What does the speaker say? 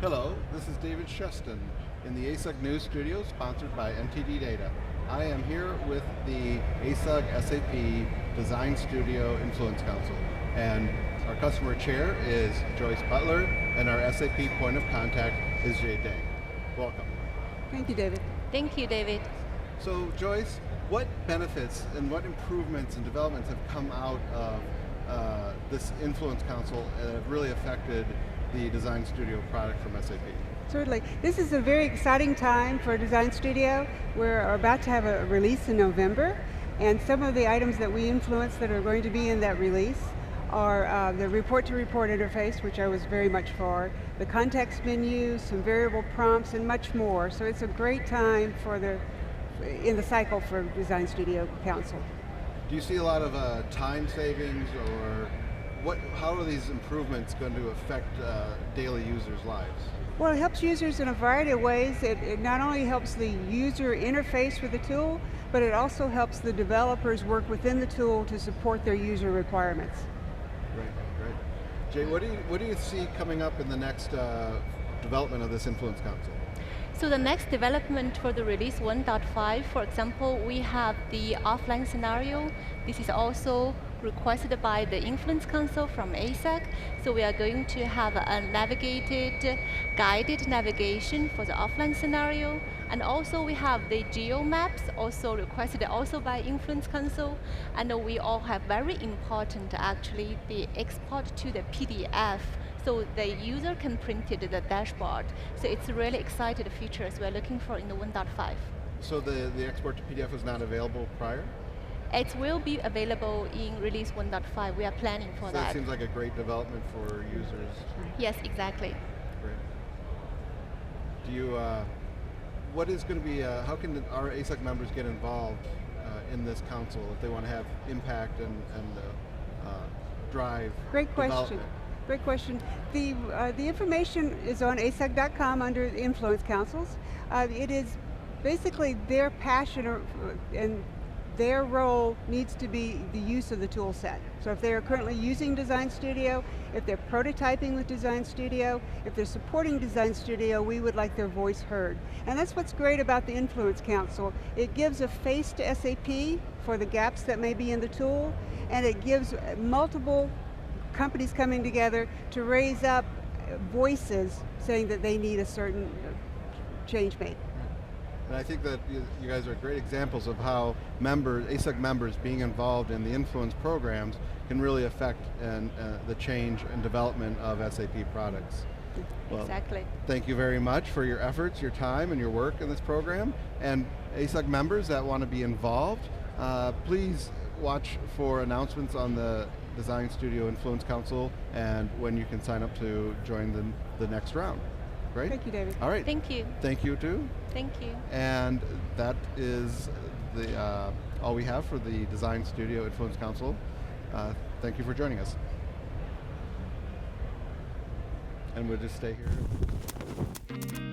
Hello, this is David Sheston in the ASUG News Studio, sponsored by NTD Data. I am here with the ASUG SAP Design Studio Influence Council, and our customer chair is Joyce Butler, and our SAP point of contact is Jay Deng. Welcome. Thank you, David. Thank you, David. So Joyce, what benefits and what improvements and developments have come out of this Influence Council that have really affected the Design Studio product from SAP? Certainly. This is a very exciting time for Design Studio. We're about to have a release in November, and some of the items that we influence that are going to be in that release are the report-to-report interface, which I was very much for, the context menu, some variable prompts, and much more. So it's a great time in the cycle for Design Studio Council. Do you see a lot of time savings, or how are these improvements going to affect daily users' lives? Well, it helps users in a variety of ways. It not only helps the user interface with the tool, but it also helps the developers work within the tool to support their user requirements. Great. Jay, what do you see coming up in the next development of this Influence Council? So the next development for the release 1.5, for example, we have the offline scenario. This is also requested by the Influence Council from ASUG. So we are going to have a guided navigation for the offline scenario. And also we have the geo maps, also requested also by Influence Council. And we all have very important, actually, the export to the PDF. So the user can print it the dashboard. So it's a really exciting features we're looking for in the 1.5. So the export to PDF was not available prior? It will be available in release 1.5. We are planning for that. That seems like a great development for users. Yes, exactly. Great. Do you, what is going to be, how can our ASUG members get involved in this council if they want to have impact and drive Great question. development? Great question. The information is on asug.com under the Influence Councils. It is basically their passion and their role needs to be the use of the tool set. So if they are currently using Design Studio, if they're prototyping with Design Studio, if they're supporting Design Studio, we would like their voice heard. And that's what's great about the Influence Council. It gives a face to SAP for the gaps that may be in the tool, and it gives multiple companies coming together to raise up voices saying that they need a certain change made. And I think that you guys are great examples of how ASUG members being involved in the influence programs can really affect the change and development of SAP products. Well, exactly. Thank you very much for your efforts, your time, and your work in this program. And ASUG members that want to be involved, please watch for announcements on the Design Studio Influence Council and when you can sign up to join the next round. Great. Thank you, David. All right. Thank you. Thank you too. Thank you. And that is all we have for the Design Studio Influence Council. Thank you for joining us. And we'll just stay here.